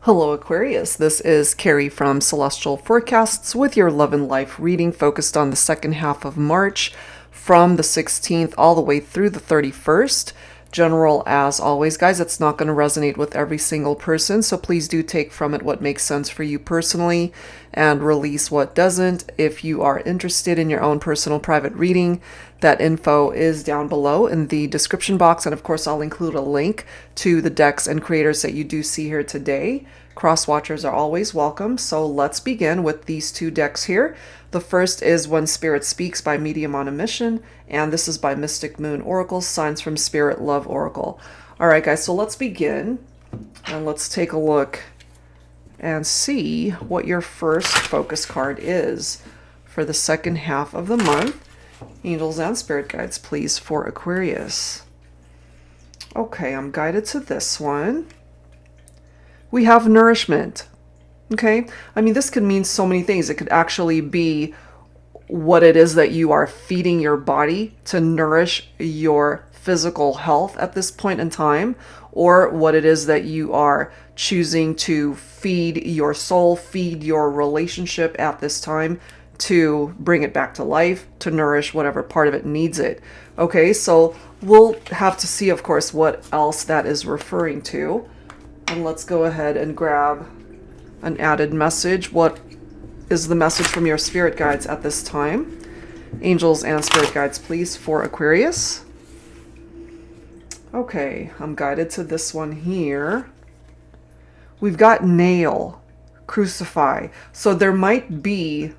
Hello Aquarius, this is Carrie from Celestial Forecasts with your love and life reading focused on the second half of March from the 16th all the way through the 31st. General as always, guys, it's not going to resonate with every single person, so please do take from it what makes sense for you personally and release what doesn't. If you are interested in your own personal private reading, that info is down below in the description box, and of course I'll include a link to the decks and creators that you do see here today. Cross-watchers are always welcome, so let's begin with these two decks here. The first is When Spirit Speaks by Medium on a Mission, and this is by Mystic Moon Oracle, Signs from Spirit Love Oracle. Alright guys, so let's begin, and let's take a look and see what your first focus card is for the second half of the month. Angels and Spirit Guides, please, for Aquarius. Okay, I'm guided to this one. We have nourishment. Okay, I mean, this could mean so many things. It could actually be what it is that you are feeding your body to nourish your physical health at this point in time, or what it is that you are choosing to feed your soul, feed your relationship at this time to bring it back to life, to nourish whatever part of it needs it. Okay, so we'll have to see, of course, what else that is referring to. And let's go ahead and grab an added message. What is the message from your spirit guides at this time? Angels and spirit guides, please, for Aquarius. Okay, I'm guided to this one here. We've got nail, crucify. So there might be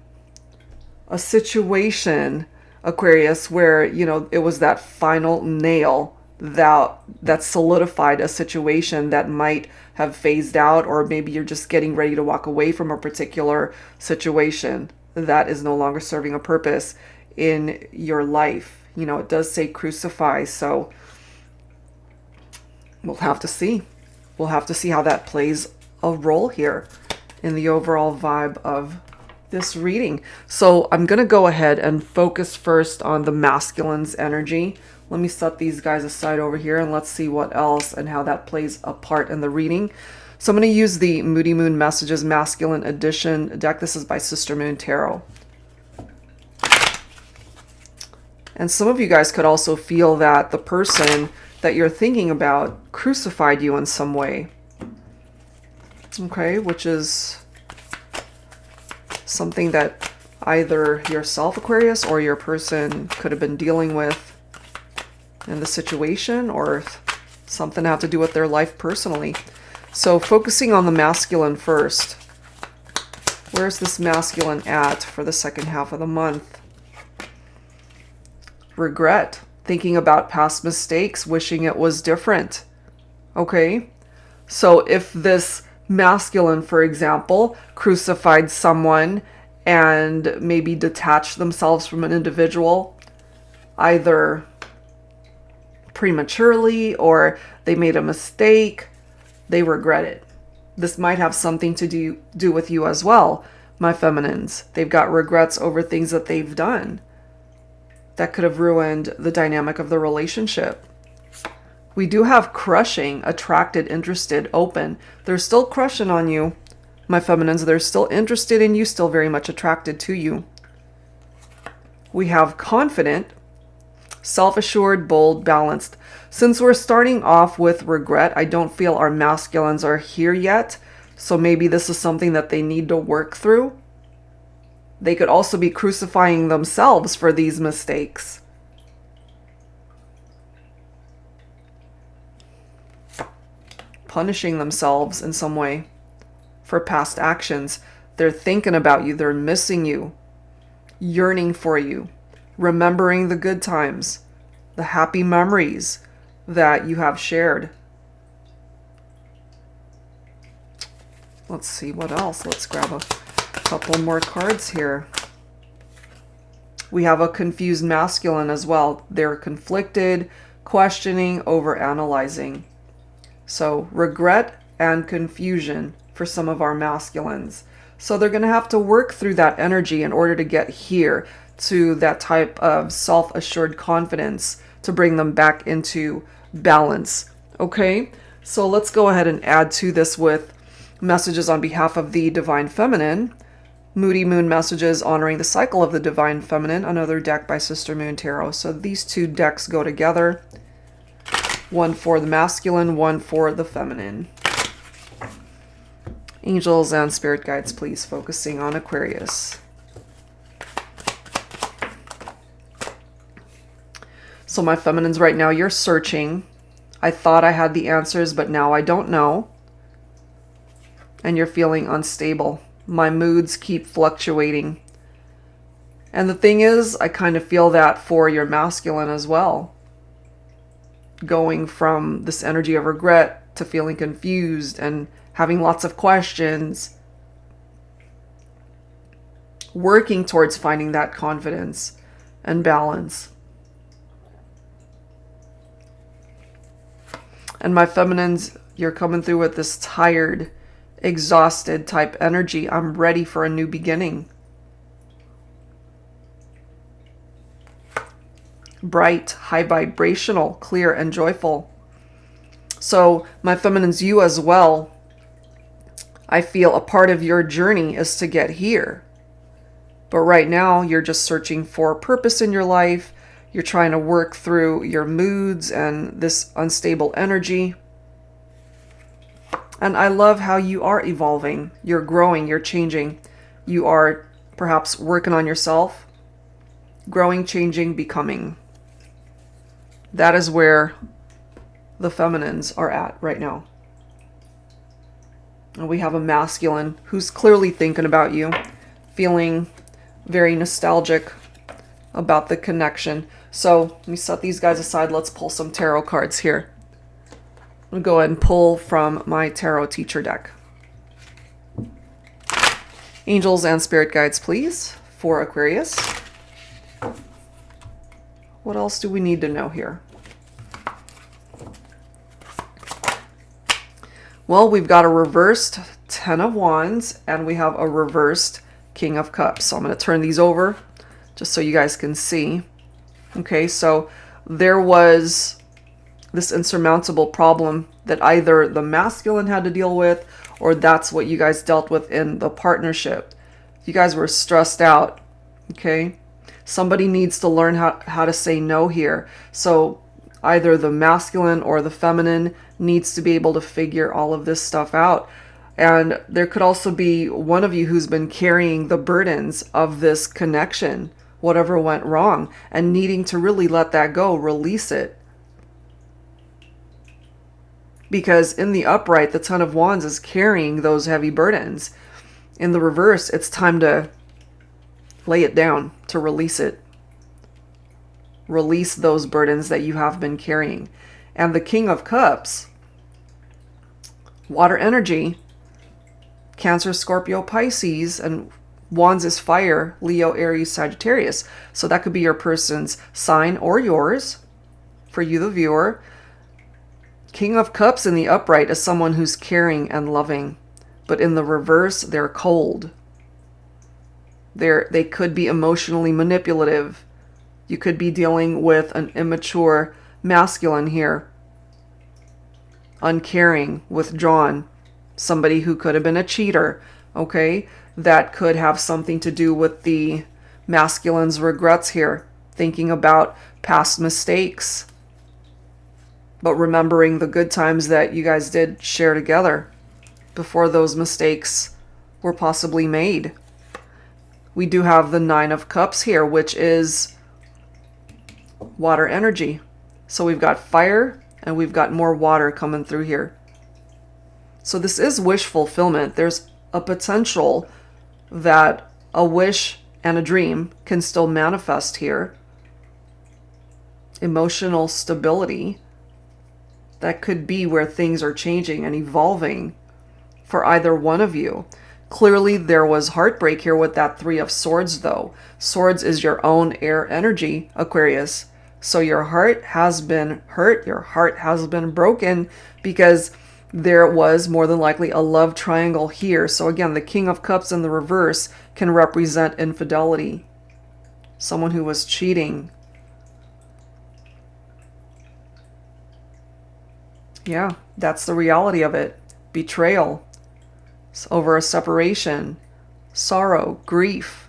a situation, Aquarius, where, you know, it was that final nail that solidified a situation that might have phased out, or maybe you're just getting ready to walk away from a particular situation that is no longer serving a purpose in your life. You know, it does say crucify, so we'll have to see. We'll have to see how that plays a role here in the overall vibe of this reading. So I'm going to go ahead and focus first on the masculine's energy. Let me set these guys aside over here and let's see what else and how that plays a part in the reading. So I'm going to use the Moody Moon Messages Masculine Edition deck. This is by Sister Moon Tarot. And some of you guys could also feel that the person that you're thinking about crucified you in some way. Okay, which is something that either yourself, Aquarius, or your person could have been dealing with in the situation, or something have to do with their life personally. So focusing on the masculine first. Where's this masculine at for the second half of the month? Regret. Thinking about past mistakes, wishing it was different. Okay? So if this masculine, for example, crucified someone and maybe detached themselves from an individual, either prematurely or they made a mistake, they regret it. This might have something to do with you as well, my feminines. They've got regrets over things that they've done that could have ruined the dynamic of the relationship. We do have crushing, attracted, interested, open. They're still crushing on you, my feminines. They're still interested in you, still very much attracted to you. We have confident, self-assured, bold, balanced. Since we're starting off with regret, I don't feel our masculines are here yet. So maybe this is something that they need to work through. They could also be crucifying themselves for these mistakes. Punishing themselves in some way for past actions. They're thinking about you. They're missing you. Yearning for you. Remembering the good times. The happy memories that you have shared. Let's see what else. Let's grab a couple more cards here. We have a confused masculine as well. They're conflicted, questioning, overanalyzing. So regret and confusion for some of our masculines. So they're going to have to work through that energy in order to get here to that type of self-assured confidence to bring them back into balance. Okay, so let's go ahead and add to this with messages on behalf of the Divine Feminine. Moody Moon messages honoring the cycle of the Divine Feminine, another deck by Sister Moon Tarot. So these two decks go together. One for the masculine, one for the feminine. Angels and spirit guides, please, focusing on Aquarius. So my feminines right now, you're searching. I thought I had the answers, but now I don't know. And you're feeling unstable. My moods keep fluctuating. And the thing is, I kind of feel that for your masculine as well. Going from this energy of regret to feeling confused and having lots of questions. Working towards finding that confidence and balance. And my feminines, you're coming through with this tired, exhausted type energy. I'm ready for a new beginning. Bright, high vibrational, clear, and joyful. So my feminines, you as well, I feel a part of your journey is to get here. But right now, you're just searching for purpose in your life. You're trying to work through your moods and this unstable energy. And I love how you are evolving. You're growing, you're changing. You are perhaps working on yourself. Growing, changing, becoming. That is where the feminines are at right now. And we have a masculine who's clearly thinking about you. Feeling very nostalgic about the connection. So let me set these guys aside. Let's pull some tarot cards here. I'm going to go ahead and pull from my tarot teacher deck. Angels and spirit guides, please, for Aquarius. What else do we need to know here? Well, we've got a reversed Ten of Wands and we have a reversed King of Cups. So I'm going to turn these over just so you guys can see. Okay, so there was this insurmountable problem that either the masculine had to deal with or that's what you guys dealt with in the partnership. You guys were stressed out, okay? Somebody needs to learn how to say no here. So either the masculine or the feminine needs to be able to figure all of this stuff out. And there could also be one of you who's been carrying the burdens of this connection, whatever went wrong, and needing to really let that go, release it. Because in the upright, the Ten of Wands is carrying those heavy burdens. In the reverse, it's time to lay it down, to release it. Release those burdens that you have been carrying. And the King of Cups, water energy, Cancer, Scorpio, Pisces, and Wands is fire, Leo, Aries, Sagittarius. So that could be your person's sign or yours, for you, the viewer. King of Cups in the upright is someone who's caring and loving. But in the reverse, they're cold. They could be emotionally manipulative. You could be dealing with an immature masculine here. Uncaring, withdrawn. Somebody who could have been a cheater, okay? That could have something to do with the masculine's regrets here. Thinking about past mistakes. But remembering the good times that you guys did share together before those mistakes were possibly made. We do have the Nine of Cups here, which is water energy. So we've got fire and we've got more water coming through here. So this is wish fulfillment. There's a potential that a wish and a dream can still manifest here. Emotional stability. That could be where things are changing and evolving for either one of you. Clearly there was heartbreak here with that Three of Swords though. Swords is your own air energy, Aquarius. So your heart has been hurt, your heart has been broken because there was more than likely a love triangle here. So again, the King of Cups in the reverse can represent infidelity. Someone who was cheating. Yeah, that's the reality of it. Betrayal. It's over a separation, sorrow, grief.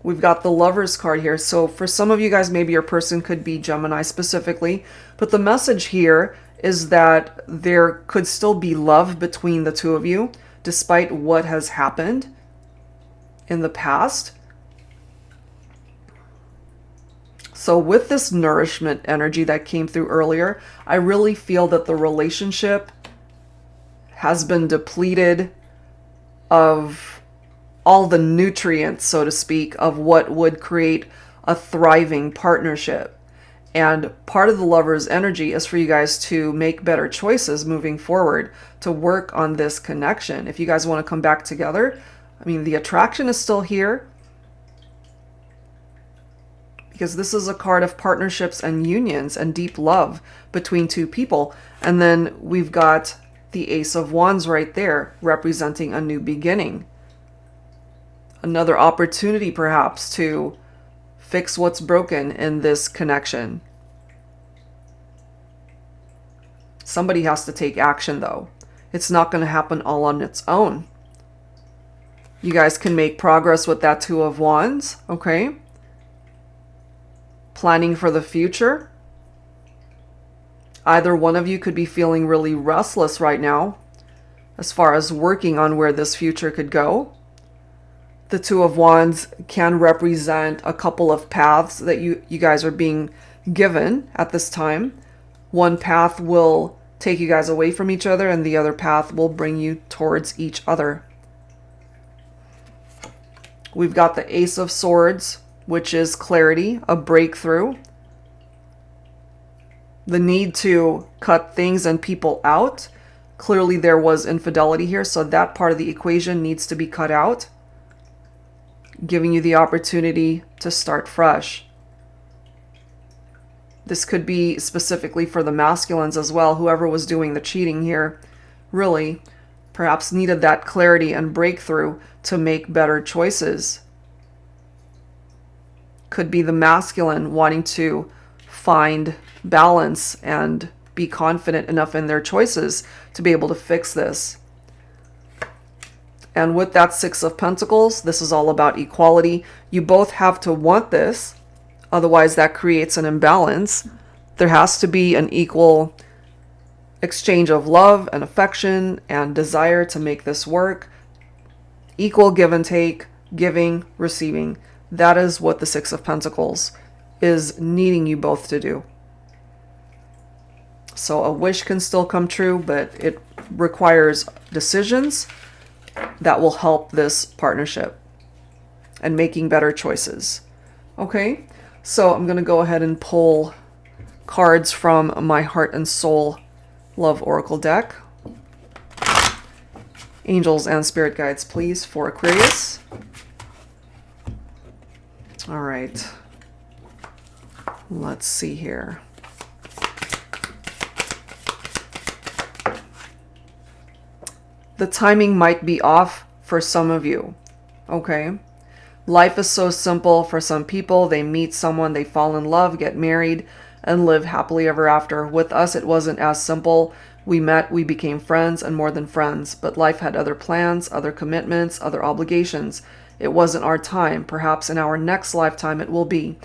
We've got the Lovers card here. So for some of you guys, maybe your person could be Gemini specifically. But the message here is that there could still be love between the two of you, despite what has happened in the past. So with this nourishment energy that came through earlier, I really feel that the relationship has been depleted of all the nutrients, so to speak, of what would create a thriving partnership. And part of the Lover's energy is for you guys to make better choices moving forward, to work on this connection. If you guys want to come back together, I mean, the attraction is still here, because this is a card of partnerships and unions and deep love between two people. And then we've got the Ace of Wands right there, representing a new beginning. Another opportunity perhaps to fix what's broken in this connection. Somebody has to take action though. It's not going to happen all on its own. You guys can make progress with that Two of Wands, okay? Planning for the future. Either one of you could be feeling really restless right now as far as working on where this future could go. The Two of Wands can represent a couple of paths that you guys are being given at this time. One path will take you guys away from each other, and the other path will bring you towards each other. We've got the Ace of Swords, which is clarity, a breakthrough. The need to cut things and people out. Clearly there was infidelity here, so that part of the equation needs to be cut out, giving you the opportunity to start fresh. This could be specifically for the masculines as well. Whoever was doing the cheating here really perhaps needed that clarity and breakthrough to make better choices. Could be the masculine wanting to find balance and be confident enough in their choices to be able to fix this. And with that Six of Pentacles, this is all about equality. You both have to want this, otherwise that creates an imbalance. There has to be an equal exchange of love and affection and desire to make this work. Equal give and take, giving, receiving. That is what the Six of Pentacles is needing you both to do. So a wish can still come true, but it requires decisions that will help this partnership and making better choices. Okay, so I'm going to go ahead and pull cards from my Heart and Soul Love Oracle deck. Angels and Spirit Guides, please, for Aquarius. All right, let's see here. The timing might be off for some of you, okay? Life is so simple for some people. They meet someone, they fall in love, get married, and live happily ever after. With us, it wasn't as simple. We met, we became friends, and more than friends. But life had other plans, other commitments, other obligations. It wasn't our time. Perhaps in our next lifetime it will be.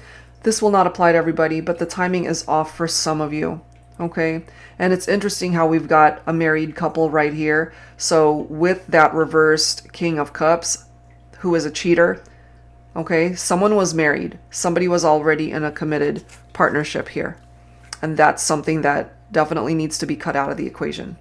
This will not apply to everybody, but the timing is off for some of you. Okay, and it's interesting how we've got a married couple right here. So with that reversed King of Cups, who is a cheater, okay, someone was married. Somebody was already in a committed partnership here. And that's something that definitely needs to be cut out of the equation.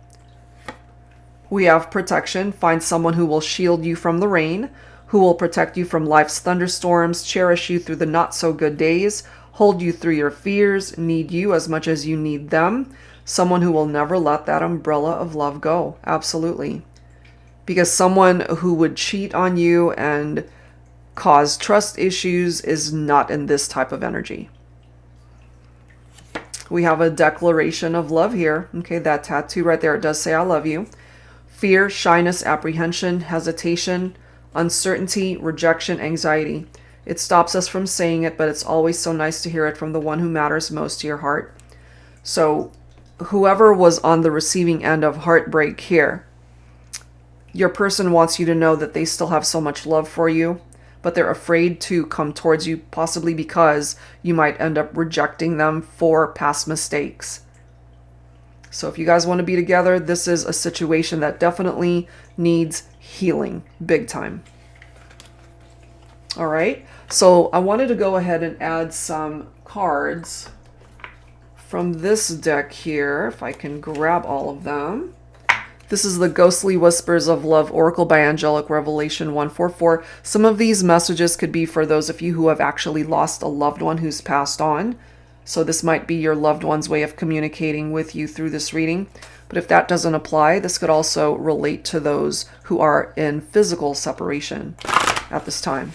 We have protection. Find someone who will shield you from the rain, who will protect you from life's thunderstorms, cherish you through the not so good days, hold you through your fears, need you as much as you need them. Someone who will never let that umbrella of love go. Absolutely. Because someone who would cheat on you and cause trust issues is not in this type of energy. We have a declaration of love here. Okay, that tattoo right there, it does say I love you. Fear, shyness, apprehension, hesitation, uncertainty, rejection, anxiety. It stops us from saying it, but it's always so nice to hear it from the one who matters most to your heart. So whoever was on the receiving end of heartbreak here, Your person wants you to know that they still have so much love for you, but they're afraid to come towards you, possibly because you might end up rejecting them for past mistakes. So if you guys want to be together, this is a situation that definitely needs healing, big time. All right, so I wanted to go ahead and add some cards from this deck here, if I can grab all of them. This is the Ghostly Whispers of Love Oracle by Angelic Revelation 144. Some of these messages could be for those of you who have actually lost a loved one who's passed on. So this might be your loved one's way of communicating with you through this reading. But if that doesn't apply, this could also relate to those who are in physical separation at this time.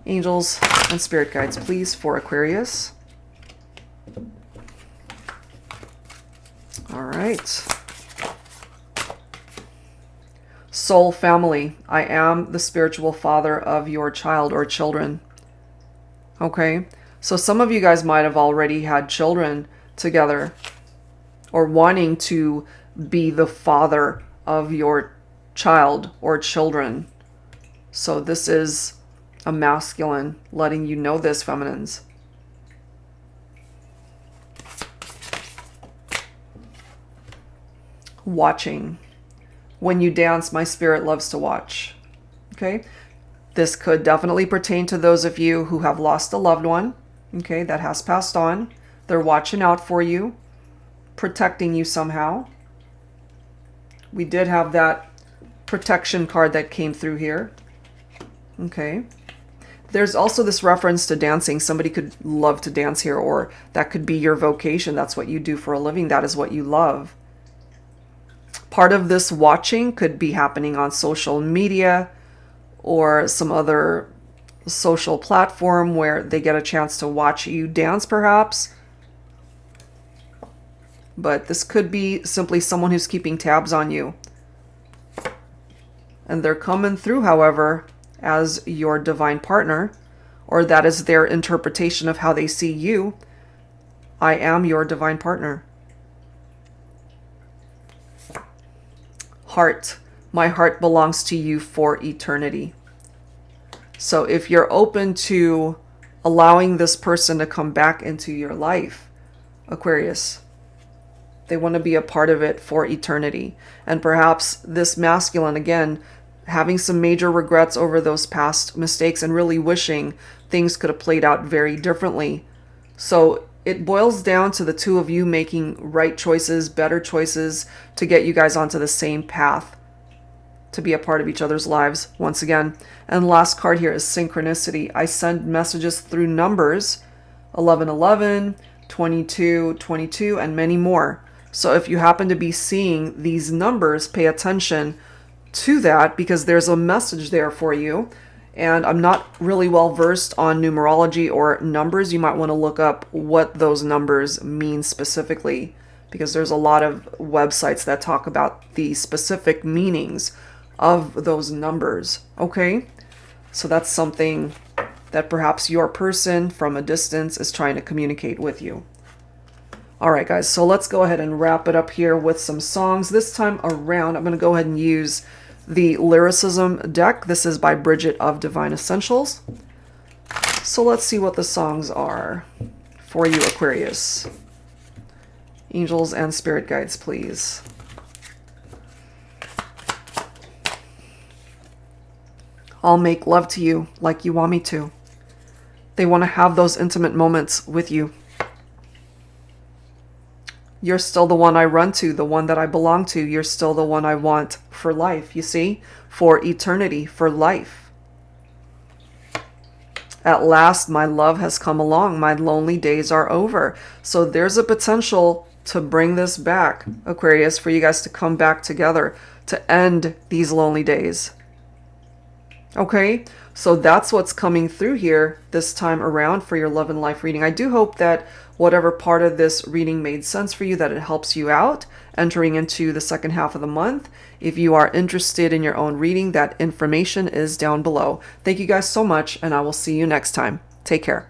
Angels and spirit guides, please, for Aquarius. All right. Soul family, I am the spiritual father of your child or children. Okay, so some of you guys might have already had children together or wanting to be the father of your child or children. So this is a masculine letting you know this, feminines. Watching. When you dance, my spirit loves to watch. Okay, this could definitely pertain to those of you who have lost a loved one, okay, that has passed on. They're watching out for you, protecting you somehow. We did have that protection card that came through here. Okay. There's also this reference to dancing. Somebody could love to dance here, or that could be your vocation. That's what you do for a living. That is what you love. Part of this watching could be happening on social media or some other social platform where they get a chance to watch you dance, perhaps. But this could be simply someone who's keeping tabs on you. And they're coming through, however, as your divine partner, or that is their interpretation of how they see you. I am your divine partner. Heart. My heart belongs to you for eternity. So if you're open to allowing this person to come back into your life, Aquarius, they want to be a part of it for eternity. And perhaps this masculine, again, having some major regrets over those past mistakes and really wishing things could have played out very differently. So it boils down to the two of you making right choices, better choices to get you guys onto the same path to be a part of each other's lives once again. And last card here is synchronicity. I send messages through numbers 1111, 2222, and many more. So if you happen to be seeing these numbers, pay attention to that, because there's a message there for you. And I'm not really well versed on numerology or numbers. You might want to look up what those numbers mean specifically, because there's a lot of websites that talk about the specific meanings of those numbers. Okay, so that's something that perhaps your person from a distance is trying to communicate with you. All right, guys, so let's go ahead and wrap it up here with some songs. This time around, I'm going to go ahead and use the Lyricism deck. This is by Bridget of Divine Essentials. So let's see what the songs are for you, Aquarius. Angels and spirit guides, please. I'll make love to you like you want me to. They want to have those intimate moments with you. You're still the one I run to, the one that I belong to. You're still the one I want for life, you see? For eternity, for life. At last, my love has come along. My lonely days are over. So there's a potential to bring this back, Aquarius, for you guys to come back together, to end these lonely days. Okay? So that's what's coming through here this time around for your love and life reading. I do hope that whatever part of this reading made sense for you, that it helps you out entering into the second half of the month. If you are interested in your own reading, that information is down below. Thank you guys so much, and I will see you next time. Take care.